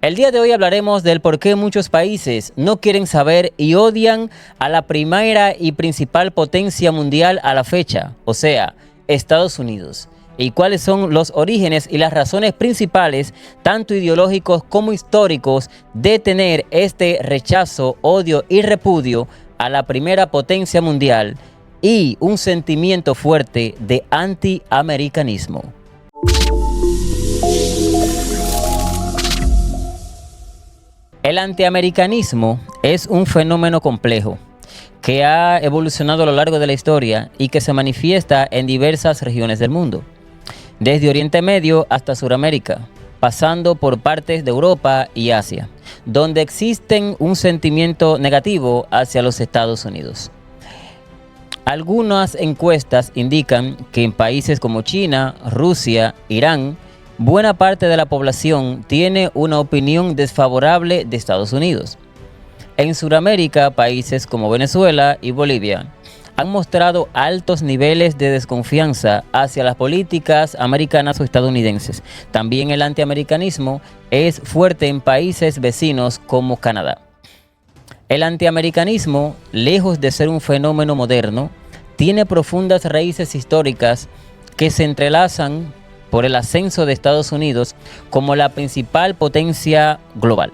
El día de hoy hablaremos del por qué muchos países no quieren saber y odian a la primera y principal potencia mundial a la fecha, o sea, Estados Unidos, y cuáles son los orígenes y las razones principales, tanto ideológicos como históricos, de tener este rechazo, odio y repudio a la primera potencia mundial y un sentimiento fuerte de antiamericanismo. El antiamericanismo es un fenómeno complejo que ha evolucionado a lo largo de la historia y que se manifiesta en diversas regiones del mundo, desde Oriente Medio hasta Sudamérica, pasando por partes de Europa y Asia, donde existen un sentimiento negativo hacia los Estados Unidos. Algunas encuestas indican que en países como China, Rusia, Irán, buena parte de la población tiene una opinión desfavorable de Estados Unidos. En Sudamérica, países como Venezuela y Bolivia han mostrado altos niveles de desconfianza hacia las políticas americanas o estadounidenses. También el antiamericanismo es fuerte en países vecinos como Canadá. El antiamericanismo, lejos de ser un fenómeno moderno, tiene profundas raíces históricas que se entrelazan por el ascenso de Estados Unidos como la principal potencia global.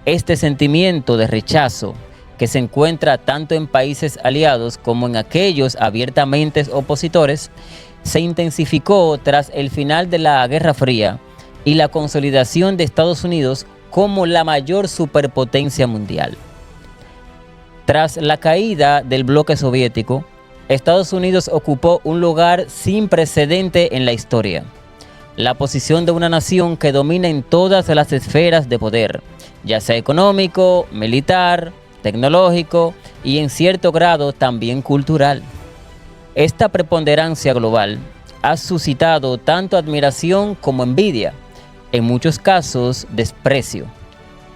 Este sentimiento de rechazo, que se encuentra tanto en países aliados como en aquellos abiertamente opositores, se intensificó tras el final de la Guerra Fría y la consolidación de Estados Unidos como la mayor superpotencia mundial. Tras la caída del bloque soviético, Estados Unidos ocupó un lugar sin precedente en la historia, la posición de una nación que domina en todas las esferas de poder, ya sea económico, militar, tecnológico y en cierto grado también cultural. Esta preponderancia global ha suscitado tanto admiración como envidia, en muchos casos desprecio.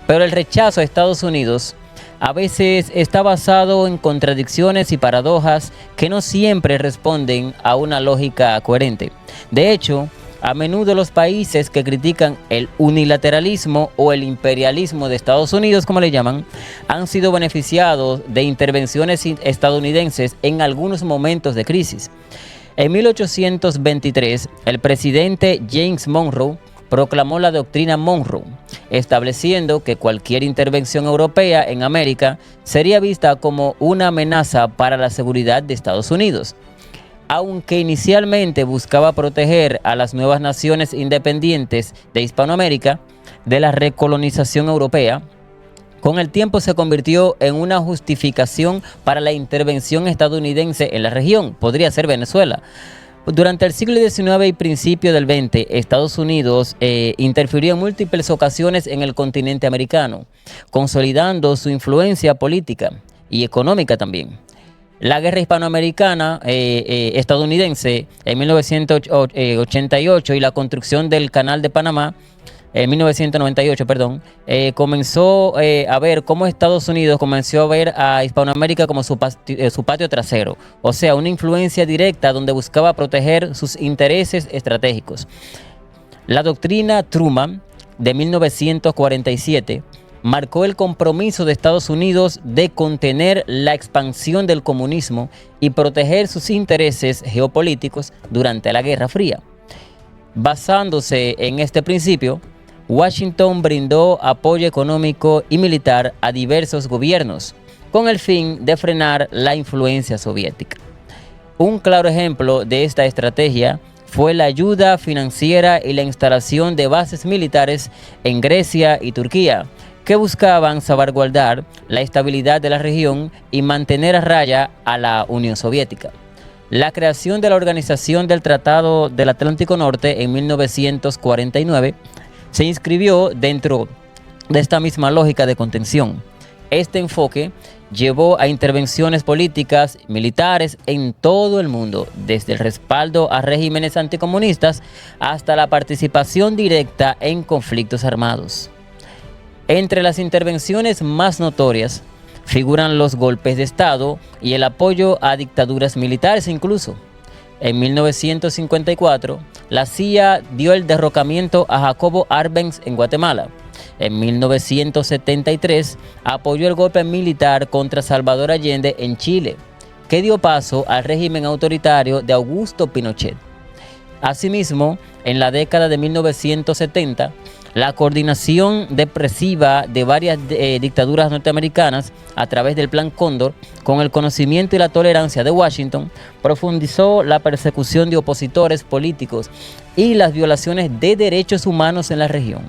Pero el rechazo a Estados Unidos a veces está basado en contradicciones y paradojas que no siempre responden a una lógica coherente. De hecho, a menudo los países que critican el unilateralismo o el imperialismo de Estados Unidos, como le llaman, han sido beneficiados de intervenciones estadounidenses en algunos momentos de crisis. En 1823, el presidente James Monroe proclamó la doctrina Monroe, estableciendo que cualquier intervención europea en América sería vista como una amenaza para la seguridad de Estados Unidos. Aunque inicialmente buscaba proteger a las nuevas naciones independientes de Hispanoamérica de la recolonización europea, con el tiempo se convirtió en una justificación para la intervención estadounidense en la región. Podría ser Venezuela. Durante el siglo XIX y principio del XX, Estados Unidos interfirió en múltiples ocasiones en el continente americano, consolidando su influencia política y económica también. La guerra hispanoamericana estadounidense en 1988 y la construcción del Canal de Panamá en 1998, comenzó a ver cómo Estados Unidos comenzó a ver a Hispanoamérica como su patio trasero, o sea, una influencia directa donde buscaba proteger sus intereses estratégicos. La doctrina Truman de 1947 marcó el compromiso de Estados Unidos de contener la expansión del comunismo y proteger sus intereses geopolíticos durante la Guerra Fría. Basándose en este principio, Washington brindó apoyo económico y militar a diversos gobiernos con el fin de frenar la influencia soviética. Un claro ejemplo de esta estrategia fue la ayuda financiera y la instalación de bases militares en Grecia y Turquía, que buscaban salvaguardar la estabilidad de la región y mantener a raya a la Unión Soviética. La creación de la Organización del Tratado del Atlántico Norte en 1949 se inscribió dentro de esta misma lógica de contención. Este enfoque llevó a intervenciones políticas y militares en todo el mundo, desde el respaldo a regímenes anticomunistas hasta la participación directa en conflictos armados. Entre las intervenciones más notorias figuran los golpes de Estado y el apoyo a dictaduras militares incluso. En 1954, la CIA dio el derrocamiento a Jacobo Arbenz en Guatemala. en 1973, apoyó el golpe militar contra Salvador Allende en Chile, que dio paso al régimen autoritario de Augusto Pinochet. Asimismo, en la década de 1970, la coordinación depresiva de varias dictaduras norteamericanas a través del Plan Cóndor, con el conocimiento y la tolerancia de Washington, profundizó la persecución de opositores políticos y las violaciones de derechos humanos en la región.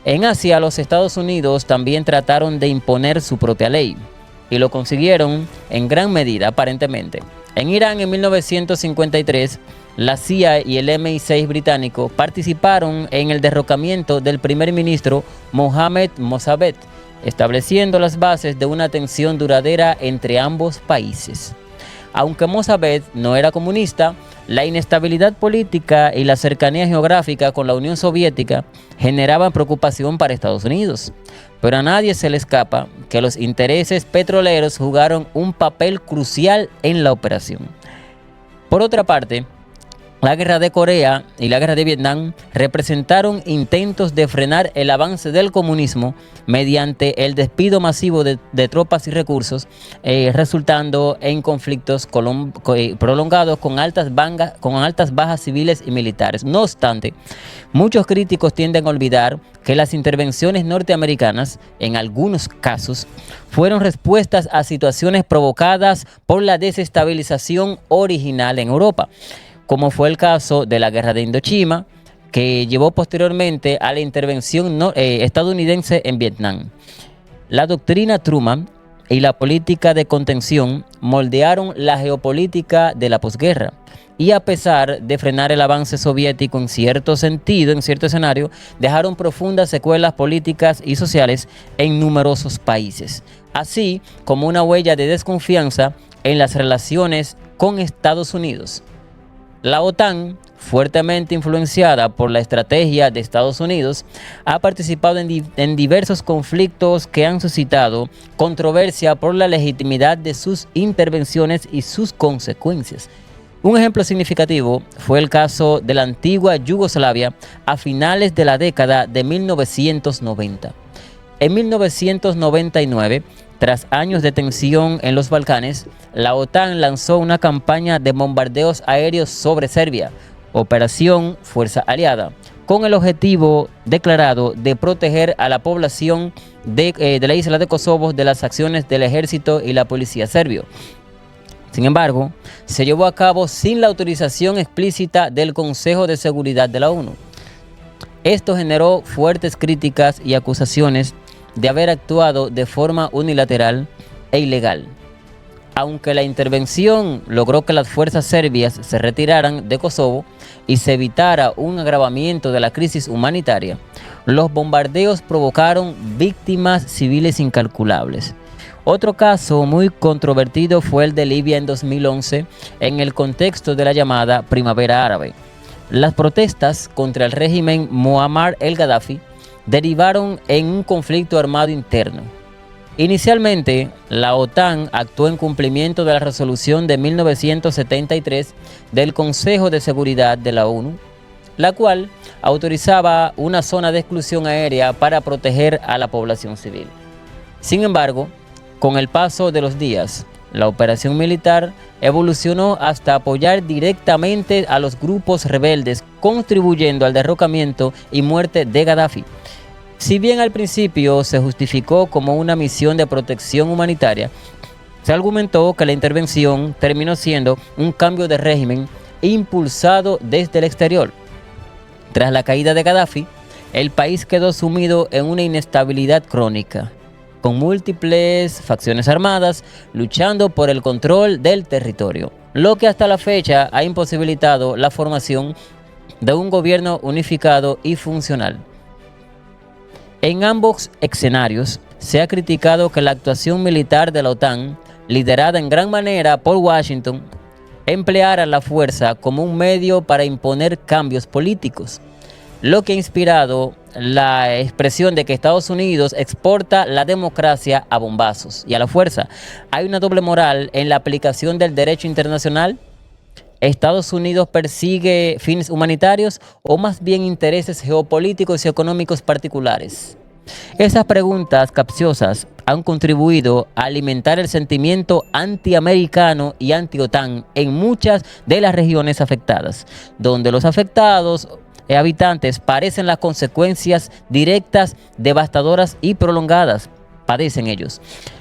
En Asia, los Estados Unidos también trataron de imponer su propia ley, y lo consiguieron en gran medida, aparentemente. En Irán, en 1953, la CIA y el MI6 británico participaron en el derrocamiento del primer ministro Mohammad Mossadegh, estableciendo las bases de una tensión duradera entre ambos países. Aunque Mossadegh no era comunista, la inestabilidad política y la cercanía geográfica con la Unión Soviética generaban preocupación para Estados Unidos. Pero a nadie se le escapa que los intereses petroleros jugaron un papel crucial en la operación. Por otra parte, la guerra de Corea y la guerra de Vietnam representaron intentos de frenar el avance del comunismo mediante el despido masivo de tropas y recursos, resultando en conflictos prolongados con altas bajas civiles y militares. No obstante, muchos críticos tienden a olvidar que las intervenciones norteamericanas, en algunos casos, fueron respuestas a situaciones provocadas por la desestabilización original en Europa, como fue el caso de la Guerra de Indochina, que llevó posteriormente a la intervención estadounidense en Vietnam. La doctrina Truman y la política de contención moldearon la geopolítica de la posguerra, y a pesar de frenar el avance soviético en cierto sentido, en cierto escenario, dejaron profundas secuelas políticas y sociales en numerosos países, así como una huella de desconfianza en las relaciones con Estados Unidos. La OTAN, fuertemente influenciada por la estrategia de Estados Unidos, ha participado en diversos conflictos que han suscitado controversia por la legitimidad de sus intervenciones y sus consecuencias. Un ejemplo significativo fue el caso de la antigua Yugoslavia a finales de la década de 1990. En 1999, tras años de tensión en los Balcanes, la OTAN lanzó una campaña de bombardeos aéreos sobre Serbia, Operación Fuerza Aliada, con el objetivo declarado de proteger a la población de la isla de Kosovo de las acciones del ejército y la policía serbio. Sin embargo, se llevó a cabo sin la autorización explícita del Consejo de Seguridad de la ONU. Esto generó fuertes críticas y acusaciones de haber actuado de forma unilateral e ilegal. Aunque la intervención logró que las fuerzas serbias se retiraran de Kosovo y se evitara un agravamiento de la crisis humanitaria, los bombardeos provocaron víctimas civiles incalculables. Otro caso muy controvertido fue el de Libia en 2011, en el contexto de la llamada Primavera Árabe. Las protestas contra el régimen Muammar el-Gaddafi derivaron en un conflicto armado interno. Inicialmente, la OTAN actuó en cumplimiento de la resolución de 1973 del Consejo de Seguridad de la ONU, la cual autorizaba una zona de exclusión aérea para proteger a la población civil. Sin embargo, con el paso de los días, la operación militar evolucionó hasta apoyar directamente a los grupos rebeldes, contribuyendo al derrocamiento y muerte de Gaddafi. Si bien al principio se justificó como una misión de protección humanitaria, se argumentó que la intervención terminó siendo un cambio de régimen impulsado desde el exterior. Tras la caída de Gaddafi, el país quedó sumido en una inestabilidad crónica, con múltiples facciones armadas luchando por el control del territorio, lo que hasta la fecha ha imposibilitado la formación de un gobierno unificado y funcional. En ambos escenarios se ha criticado que la actuación militar de la OTAN, liderada en gran manera por Washington, empleara la fuerza como un medio para imponer cambios políticos, lo que ha inspirado la expresión de que Estados Unidos exporta la democracia a bombazos y a la fuerza. ¿Hay una doble moral en la aplicación del derecho internacional? ¿Estados Unidos persigue fines humanitarios o más bien intereses geopolíticos y económicos particulares? Esas preguntas capciosas han contribuido a alimentar el sentimiento antiamericano y anti-OTAN en muchas de las regiones afectadas, donde los afectados habitantes padecen las consecuencias directas, devastadoras y prolongadas. Padecen ellos.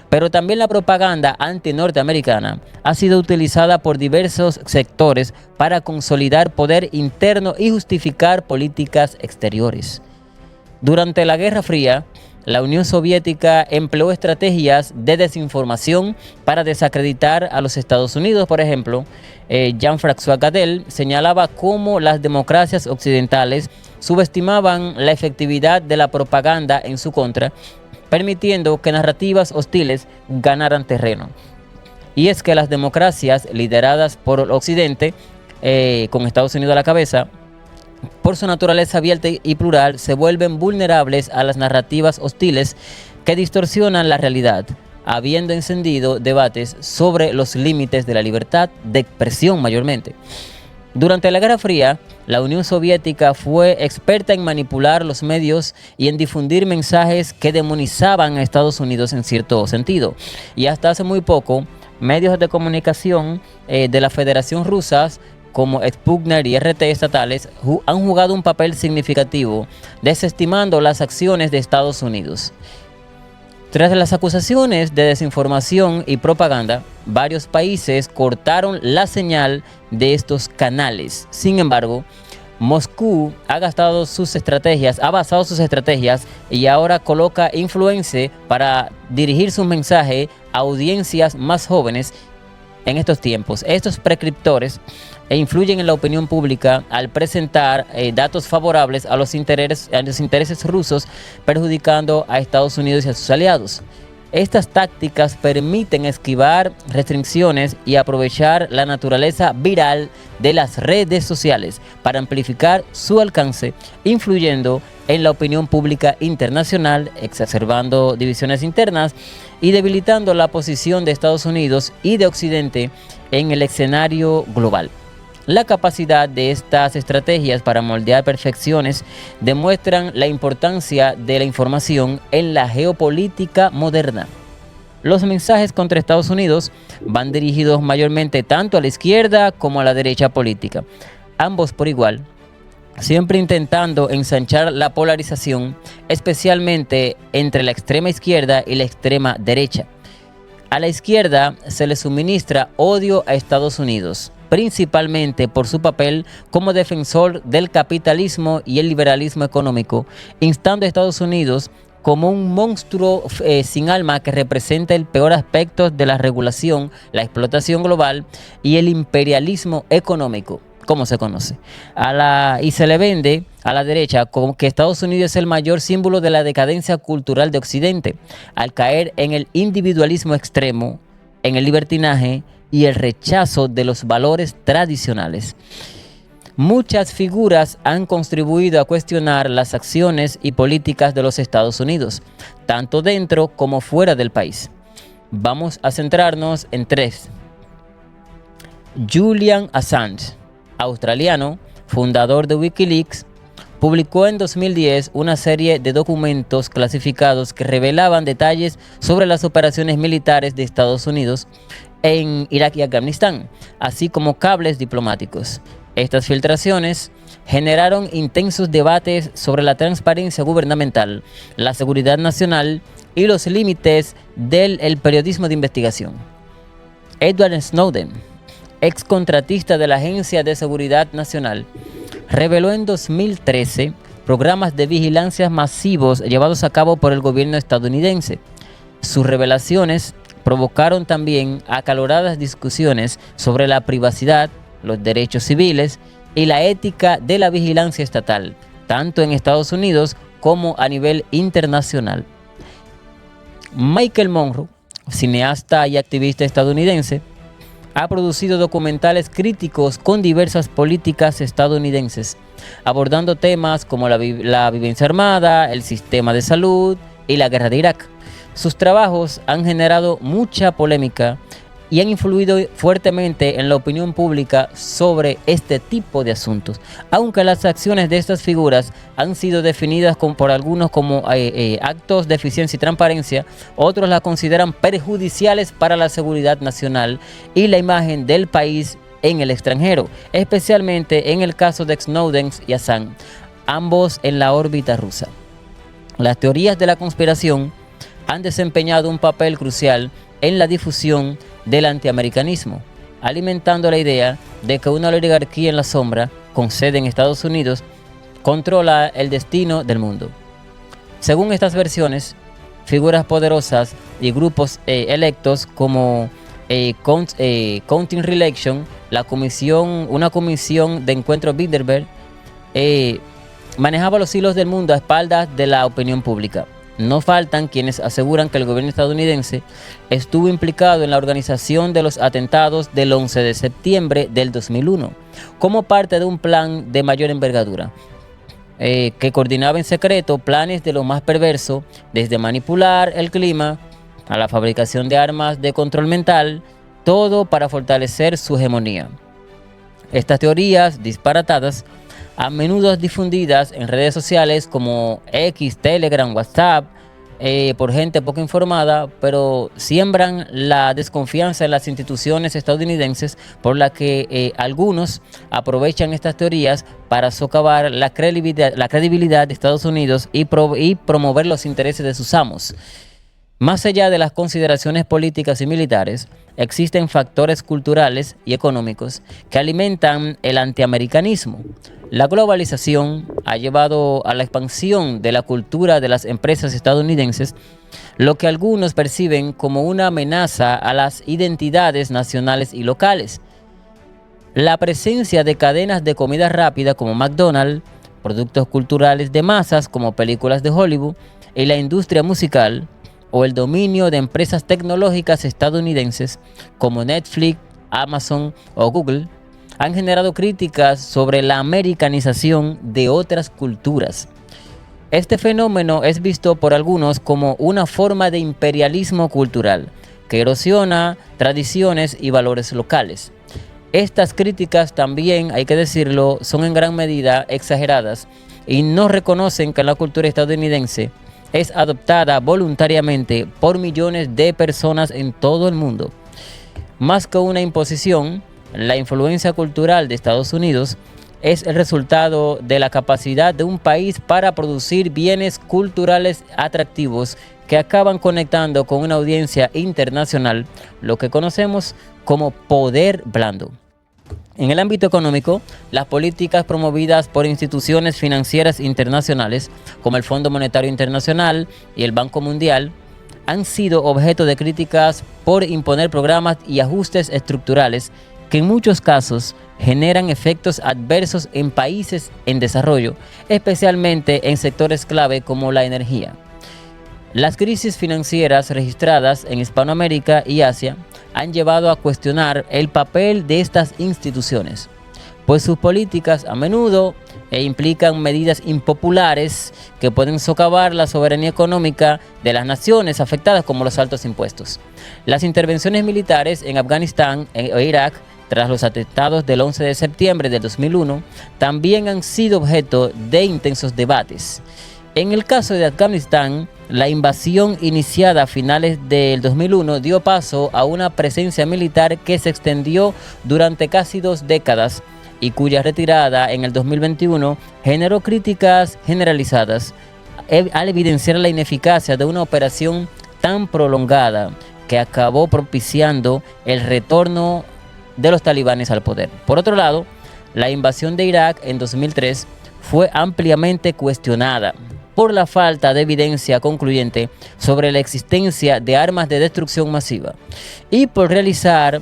Pero también la propaganda anti-norteamericana ha sido utilizada por diversos sectores para consolidar poder interno y justificar políticas exteriores. Durante la Guerra Fría, la Unión Soviética empleó estrategias de desinformación para desacreditar a los Estados Unidos. Por ejemplo, Jean-François Gadel señalaba cómo las democracias occidentales subestimaban la efectividad de la propaganda en su contra, permitiendo que narrativas hostiles ganaran terreno. Y es que las democracias lideradas por el Occidente, con Estados Unidos a la cabeza, por su naturaleza abierta y plural, se vuelven vulnerables a las narrativas hostiles que distorsionan la realidad, habiendo encendido debates sobre los límites de la libertad de expresión mayormente. Durante la Guerra Fría, la Unión Soviética fue experta en manipular los medios y en difundir mensajes que demonizaban a Estados Unidos en cierto sentido. Y hasta hace muy poco, medios de comunicación de la Federación Rusa, como Sputnik y RT estatales, han jugado un papel significativo, desestimando las acciones de Estados Unidos. Tras las acusaciones de desinformación y propaganda, varios países cortaron la señal de estos canales. Sin embargo, Moscú ha basado sus estrategias y ahora coloca influencers para dirigir su mensaje a audiencias más jóvenes en estos tiempos. Estos prescriptores influyen en la opinión pública al presentar datos favorables a los intereses rusos, perjudicando a Estados Unidos y a sus aliados. Estas tácticas permiten esquivar restricciones y aprovechar la naturaleza viral de las redes sociales para amplificar su alcance, influyendo en la opinión pública internacional, exacerbando divisiones internas y debilitando la posición de Estados Unidos y de Occidente en el escenario global. La capacidad de estas estrategias para moldear percepciones demuestran la importancia de la información en la geopolítica moderna. Los mensajes contra Estados Unidos van dirigidos mayormente tanto a la izquierda como a la derecha política, ambos por igual, siempre intentando ensanchar la polarización, especialmente entre la extrema izquierda y la extrema derecha. A la izquierda se le suministra odio a Estados Unidos, principalmente por su papel como defensor del capitalismo y el liberalismo económico, instando a Estados Unidos como un monstruo sin alma que representa el peor aspecto de la regulación, la explotación global y el imperialismo económico, como se conoce. Y se le vende a la derecha como que Estados Unidos es el mayor símbolo de la decadencia cultural de Occidente, al caer en el individualismo extremo, en el libertinaje y el rechazo de los valores tradicionales. Muchas figuras han contribuido a cuestionar las acciones y políticas de los Estados Unidos, tanto dentro como fuera del país. Vamos a centrarnos en tres. Julian Assange, australiano, fundador de Wikileaks, publicó en 2010 una serie de documentos clasificados que revelaban detalles sobre las operaciones militares de Estados Unidos en Irak y Afganistán, así como cables diplomáticos. Estas filtraciones generaron intensos debates sobre la transparencia gubernamental, la seguridad nacional y los límites del periodismo de investigación. Edward Snowden, ex contratista de la Agencia de Seguridad Nacional, reveló en 2013 programas de vigilancia masivos llevados a cabo por el gobierno estadounidense. Sus revelaciones provocaron también acaloradas discusiones sobre la privacidad, los derechos civiles y la ética de la vigilancia estatal, tanto en Estados Unidos como a nivel internacional. Michael Monroe, cineasta y activista estadounidense, ha producido documentales críticos con diversas políticas estadounidenses, abordando temas como la vivencia armada, el sistema de salud y la guerra de Irak. Sus trabajos han generado mucha polémica y han influido fuertemente en la opinión pública sobre este tipo de asuntos, aunque las acciones de estas figuras han sido definidas por algunos como actos de eficiencia y transparencia, otros las consideran perjudiciales para la seguridad nacional y la imagen del país en el extranjero, especialmente en el caso de Snowden y Assange, ambos en la órbita rusa. Las teorías de la conspiración han desempeñado un papel crucial en la difusión del antiamericanismo, alimentando la idea de que una oligarquía en la sombra, con sede en Estados Unidos, controla el destino del mundo. Según estas versiones, figuras poderosas y grupos electos como Counting Relation, una comisión de encuentro Bilderberg, manejaba los hilos del mundo a espaldas de la opinión pública. No faltan quienes aseguran que el gobierno estadounidense estuvo implicado en la organización de los atentados del 11 de septiembre del 2001, como parte de un plan de mayor envergadura, que coordinaba en secreto planes de lo más perverso, desde manipular el clima a la fabricación de armas de control mental, todo para fortalecer su hegemonía. Estas teorías disparatadas, a menudo difundidas en redes sociales como X, Telegram, WhatsApp, por gente poco informada, pero siembran la desconfianza en las instituciones estadounidenses, por la que algunos aprovechan estas teorías para socavar la credibilidad de Estados Unidos y promover los intereses de sus amos. Más allá de las consideraciones políticas y militares, existen factores culturales y económicos que alimentan el antiamericanismo. La globalización ha llevado a la expansión de la cultura de las empresas estadounidenses, lo que algunos perciben como una amenaza a las identidades nacionales y locales. La presencia de cadenas de comida rápida como McDonald's, productos culturales de masas como películas de Hollywood y la industria musical, o el dominio de empresas tecnológicas estadounidenses como Netflix, Amazon o Google, han generado críticas sobre la americanización de otras culturas. Este fenómeno es visto por algunos como una forma de imperialismo cultural que erosiona tradiciones y valores locales. Estas críticas también, hay que decirlo, son en gran medida exageradas y no reconocen que la cultura estadounidense es adoptada voluntariamente por millones de personas en todo el mundo. Más que una imposición, la influencia cultural de Estados Unidos es el resultado de la capacidad de un país para producir bienes culturales atractivos que acaban conectando con una audiencia internacional, lo que conocemos como poder blando. En el ámbito económico, las políticas promovidas por instituciones financieras internacionales como el Fondo Monetario Internacional y el Banco Mundial han sido objeto de críticas por imponer programas y ajustes estructurales que en muchos casos generan efectos adversos en países en desarrollo, especialmente en sectores clave como la energía. Las crisis financieras registradas en Hispanoamérica y Asia han llevado a cuestionar el papel de estas instituciones, pues sus políticas a menudo implican medidas impopulares que pueden socavar la soberanía económica de las naciones afectadas, como los altos impuestos. Las intervenciones militares en Afganistán e Irak tras los atentados del 11 de septiembre de 2001 también han sido objeto de intensos debates. En el caso de Afganistán, la invasión iniciada a finales del 2001 dio paso a una presencia militar que se extendió durante casi 2 décadas y cuya retirada en el 2021 generó críticas generalizadas al evidenciar la ineficacia de una operación tan prolongada que acabó propiciando el retorno de los talibanes al poder. Por otro lado, la invasión de Irak en 2003 fue ampliamente cuestionada por la falta de evidencia concluyente sobre la existencia de armas de destrucción masiva y por realizar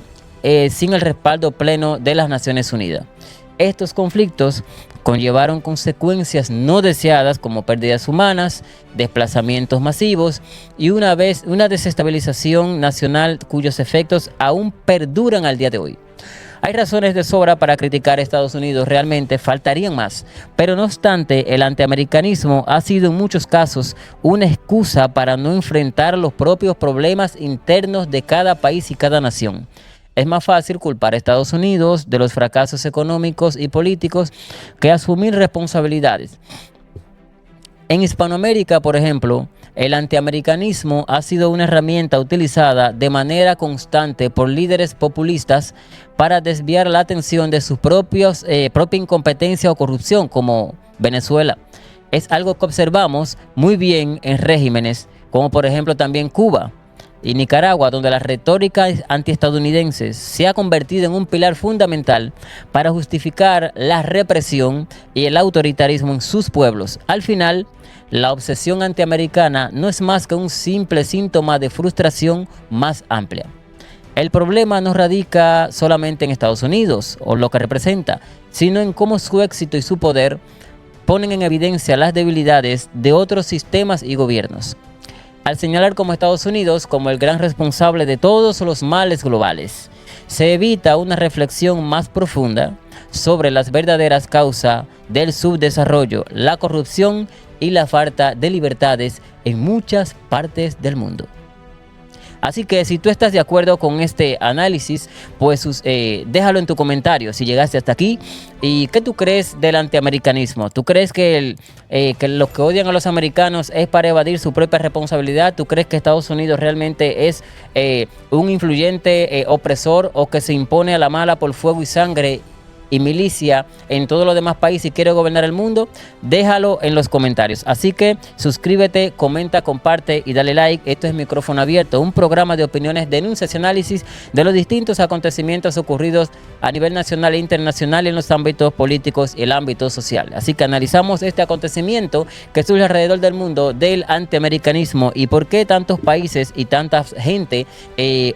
sin el respaldo pleno de las Naciones Unidas. Estos conflictos conllevaron consecuencias no deseadas como pérdidas humanas, desplazamientos masivos y una desestabilización nacional cuyos efectos aún perduran al día de hoy. Hay razones de sobra para criticar a Estados Unidos, realmente faltarían más, pero no obstante, el antiamericanismo ha sido en muchos casos una excusa para no enfrentar los propios problemas internos de cada país y cada nación. Es más fácil culpar a Estados Unidos de los fracasos económicos y políticos que asumir responsabilidades. En Hispanoamérica, por ejemplo, el antiamericanismo ha sido una herramienta utilizada de manera constante por líderes populistas para desviar la atención de su propia incompetencia o corrupción, como Venezuela. Es algo que observamos muy bien en regímenes como por ejemplo también Cuba y Nicaragua, donde la retórica antiestadounidense se ha convertido en un pilar fundamental para justificar la represión y el autoritarismo en sus pueblos. Al final, la obsesión antiamericana no es más que un simple síntoma de frustración más amplia. El problema no radica solamente en Estados Unidos o lo que representa, sino en cómo su éxito y su poder ponen en evidencia las debilidades de otros sistemas y gobiernos. Al señalar como Estados Unidos como el gran responsable de todos los males globales, se evita una reflexión más profunda sobre las verdaderas causas del subdesarrollo, la corrupción y la falta de libertades en muchas partes del mundo. Así que si tú estás de acuerdo con este análisis, pues déjalo en tu comentario si llegaste hasta aquí. ¿Y qué tú crees del antiamericanismo? ¿Tú crees que los que odian a los americanos es para evadir su propia responsabilidad? ¿Tú crees que Estados Unidos realmente es un influyente opresor o que se impone a la mala por fuego y sangre y milicia en todos los demás países y quiere gobernar el mundo? Déjalo en los comentarios. Así que suscríbete, comenta, comparte y dale like. Esto es Micrófono Abierto, un programa de opiniones, denuncias y análisis de los distintos acontecimientos ocurridos a nivel nacional e internacional en los ámbitos políticos y el ámbito social. Así que analizamos este acontecimiento que surge alrededor del mundo del antiamericanismo y por qué tantos países y tanta gente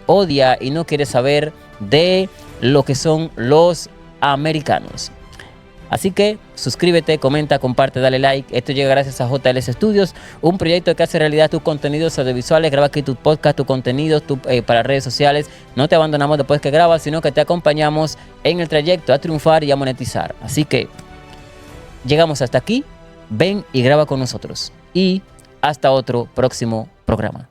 odia y no quiere saber de lo que son los americanos. Así que suscríbete, comenta, comparte, dale like. Esto llega gracias a JLS Studios, un proyecto que hace realidad tus contenidos audiovisuales. Graba aquí tu podcast, tu contenido para redes sociales. No te abandonamos después que grabas, sino que te acompañamos en el trayecto a triunfar y a monetizar. Así que llegamos hasta aquí. Ven y graba con nosotros. Y hasta otro próximo programa.